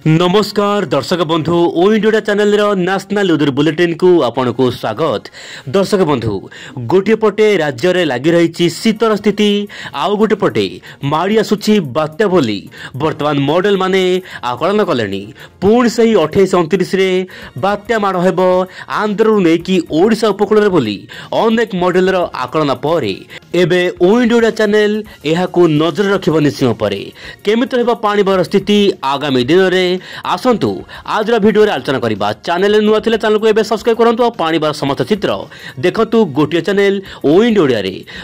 नमस्कार दर्शक बंधु ओ India channel national weather bulletin को आपन को स्वागत। दर्शक बंधु गोटे पटे राज्य में लगी रही शीतर स्थिति आउ गोटे पटे माड़ी आसुची बात्या बोली वर्तमान मॉडल माने आकलन कले पुणी से 28-29 बात्या माड़ हेब आंध्र नहीं ओडिशा उपकूल बोली अनेक मॉडल आकलन पर एबे ओ इंडिया चैनल यह नजर रखिब निश्चय पर केमिति रहबो पाणीपाग स्थिति आगामी दिन में आसतु आज भिडियो आलोचना करवा। चैनल नुआ थे चैनल को एबे सब्सक्राइब करूँ। पाणीपाग समस्त चित्र देखु गोटे चैनल ओ इंडिया।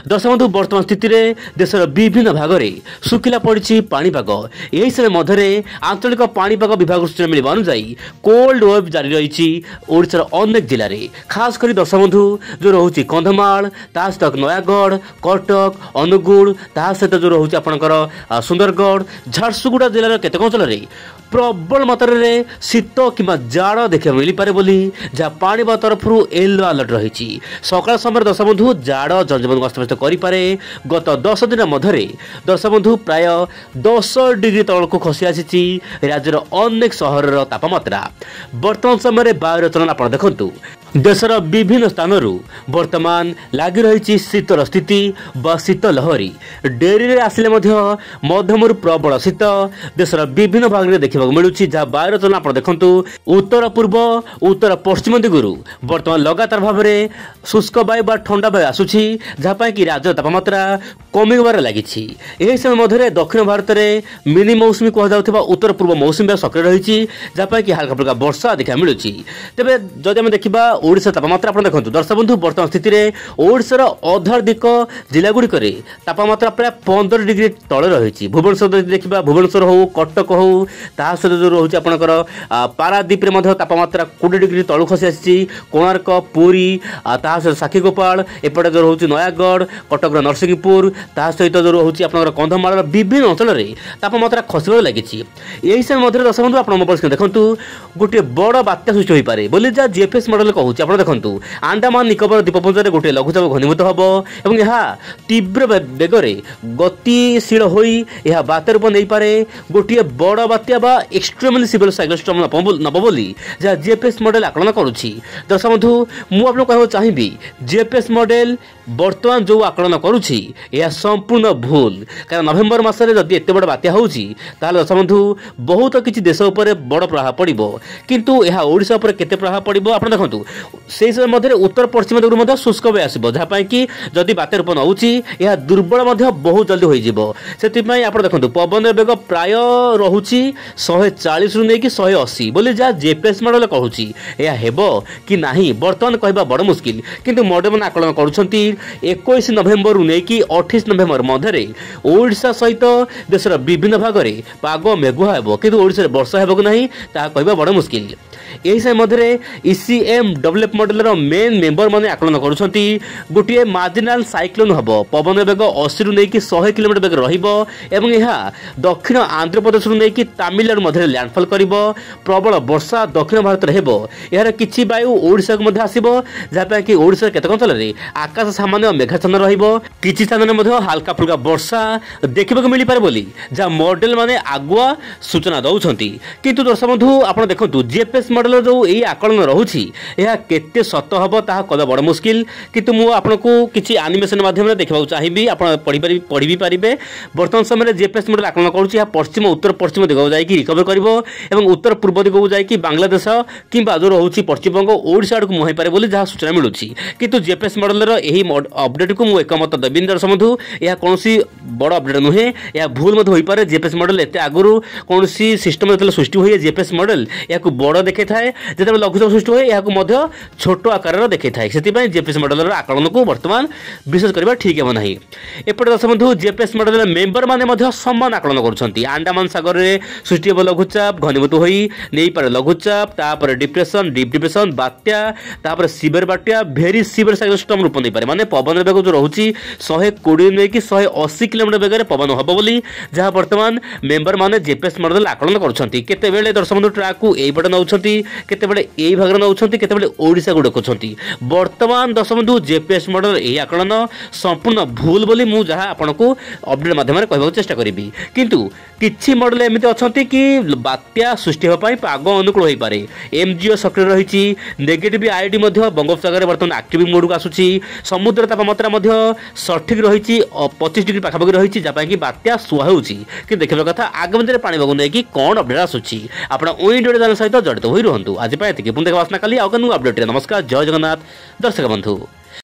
दर्शक बंधु वर्तमान स्थिति में देशर विभिन्न भाग में सुखिला पड़ी पाणीपाग। यही समय मध्य आंचलिक पाणीपाग विभाग सूचना मिलवा अनुसार कोल्ड वेव जारी रही ओडिशार अनेक जिले में खासकर दर्शक बंधु जो रोचे कंधमाल ता सहित नयागढ़ कटक अनुगुल ता सहित जो रोचे आपंकर सुंदरगढ़ झारसुगुड़ा जिलार केतेक अंचल प्रबल मात्रा रे शीत कि जाड़ देखा मिल पारे बोली जहाँ पाणीपाग तरफ येलो अलर्ट रही सकाल समय दर्शक बंधु जाड़ जनजीवन अस्तव्यस्त करे। गत 10 दिन मध्य दर्शक बंधु प्राय 10 डिग्री तलक खसी आसी राज्यर अनेक सहर तापमात्रा वर्तमान समय वायु चलन आप देखु देशर विभिन्न स्थान वर्तमान लगी रही शीतर स्थिति व शीत लहरी डेरी आसिले मध्यम प्रबल शीत देशर विभिन्न भाग में देखा मिलूँ जहाँ वायु चलन आप देखु उत्तर पूर्व उत्तर पश्चिम दिगरू वर्तमान लगातार भाव में शुष्क वायु व ठंडा वायु आसूची जहाँ कि राज्य तापमात्रा कमिबार लगी। यही समय मध्य दक्षिण भारत में मिनी मौसुमी कहुवा उत्तर पूर्व मौसुमी सक्रिय रही जहाँ कि हल्का फुल्का वर्षा देखा मिलूँ। तेज जदि आम देखा ओडिशा तापमात्रा आप देखो दर्शक बंधु वर्तमान स्थिति में ओडिशार अधाधिक जिला गुड़िक तापमात्रा प्राय 15 डिग्री तले रही। भुवनेश्वर देखा भुवनेश्वर हो कटक हो ता सहित जो रोचे आपंकर पारादीप तापमात्रा 20 डिग्री तलू खसी आसी कोणार्क पुरी ता सहित साक्षीगोपाल एपटे जो रोचे नयागढ़ कटक नरसिंहपुर ता सहित जो रोचे आपंकर कंधमाल विभिन्न अंचल में तापमात्रा खसबार लगी। यही समय मध्य दर्शक बंधु आप देखु गोटे बड़ बात्या सृष्टि हो पारे बोली जहाँ जीएफएस मॉडल कहूँ आप देखु आंडामान निकोबर द्वीपपुंज में गोटे लघुचाप घनीभूत हम और यह तीव्र बेगरे गतिशील हो बात्या रूप नहीं पारे गोटे बड़ बात्या बा एक्सट्रीमली सिवियर साइक्लोन स्टॉर्म नब बोली जहाँ जीएफएस मॉडल आकलन करुच्ची। दर्शक बंधु मुझे कहना चाहिए जीएफएस मॉडल वर्तमान जो आकलन करुच्ची यह संपूर्ण भूल कारण नवेम्बर मसरे जदि एत बड़ बात्या होची ताले दर्शक बंधु बहुत किसी देश उपर बड़ प्रभाव पड़ो किंतु यह ओडिशा उपर केते प्रभाव पड़ो आप देखु से समय मध्य उत्तर पश्चिम दिगरू शुष्क वायु आसो जहाँ कि जदि बात्या रूप नौची यह दुर्बल बहुत जल्दी हो आप देखु पवन बेग प्राय रोचे 140 रु नहीं 180 बोली जहाँ जीएफएस मॉडल कहूँ यह हेब कि नहीं बर्तमान कहवा बड़ मुस्किल किंतु मॉडल मैंने आकलन करुँच 21 नवेम्बर रु नहीं 28 नवेम्बर मध्य ओडिशा सहित देशर विभिन्न भाग में पाग मेघुआ हेब किंतु ओडिशा वर्षा हेब कि नहीं कहवा बड़ मुस्किल। यही समय मध्य ECM develop model main member माने आकलन करुँच गोटे मार्जिनाल साइक्लोन हम पवन बेग 80 रु नहीं 100 किलोमीटर बेग रहा दक्षिण आंध्र प्रदेश रु नहीं तमिलनाडु मध्य लैंडफॉल कर प्रबल वर्षा दक्षिण भारत में हेब यार किछि वायु ओडिशा को आसब जहाँ कि ओडिशा केतक अंचल में आकाश सामान्य मेघाच्छन्न रही स्थान में हल्का फुल्का वर्षा देखा मिल पारे बोली जहाँ मॉडल माने आगुआ सूचना दौरान किंतु दर्शक बंधु आप देखो जीएफएस मॉडल जो यही आकलन रोचे यह केते सत हम ता कद बड़ मुस्किल किंतु मु आपको किसी आनिमेशन माध्यम देखा चाहिए आप पढ़ी भी पारे। वर्तमान समय जीएफएस मॉडल आकलन करुँच पश्चिम उत्तर पश्चिम दिग जाकि रिकवर कर उत्तर पूर्व दिग जाकि बांग्लादेश कि जो रोचे पश्चिमबंग ओडिशा आड़ को मुहाई पारे बोली जहाँ सूचना मिलूँ किंतु जीएफएस मॉडल यही अपडेट को मुझे एकमत देवी दर्शक बंधु यह कौन बड़ अपडेट नुहे यह भूल हो पारे। जीएफएस मॉडल एत आगु कौन सिस्टम जो सृष्टि हुए जीएफएस मॉडल यह बड़ देखे थाए जो लघुचाप सृष्टि हुए यह छोट आकार देखे थाए से जीएफएस मॉडल आकलन को वर्तमान विशेष करवा ठीक है ना। एपटे दर्शक बंधु जीएफएस मॉडल मेंबर माने सम्मान आकलन कर आंडामान सागर में सृष्टि हे लघुचाप घनीभूत हो नहीं पारे लघुचाप तापर डिप्रेशन डीप डिप्रेशन बात्या सिवियर बात्या भेरी सिवियर साइक्लोन स्टॉर्म रूप नहीं पारे माने पवन बेग जो रोचे 120 नहीं 180 किलोमीटर बेगर पवन हम बोली जहाँ वर्तमान मेंबर माने जीएफएस मॉडल आकलन कर दर्शक बंधु ट्रैक को यही पटे नौ केते यही भाग नौ केते ओडिशा को देखुंट बर्तमान दर्शक बंधु जेपीएस मॉडल यही आकलन संपूर्ण भूल बोली मु जहाँ आपको अपडेट माध्यम कहवाक चेष्टा करी किंतु किछि मॉडल एमती अच्छा कि बात्या सृष्टि होगापी पाग अनुकूल हो पारे एमजीओ सक्रिय रही नेगेटिव आईडी बंगोपसागर बर्तमान एक्टिव मोड को आसूची समुद्र तापमात्रा सठिक रही 25 डिग्री पाखापाखि रही जहाँ कि बात्या सुहा होगी कि देखा कथा आगामी दिन पाणीपाग नहीं कौन अपडेट आसूची आप इंडिया चैनल सहित जड़ित हो रुहतु आज पुणी देखा आसना काली आउ अपडेट नमस्कार जय जगन्नाथ दर्शक बंधु।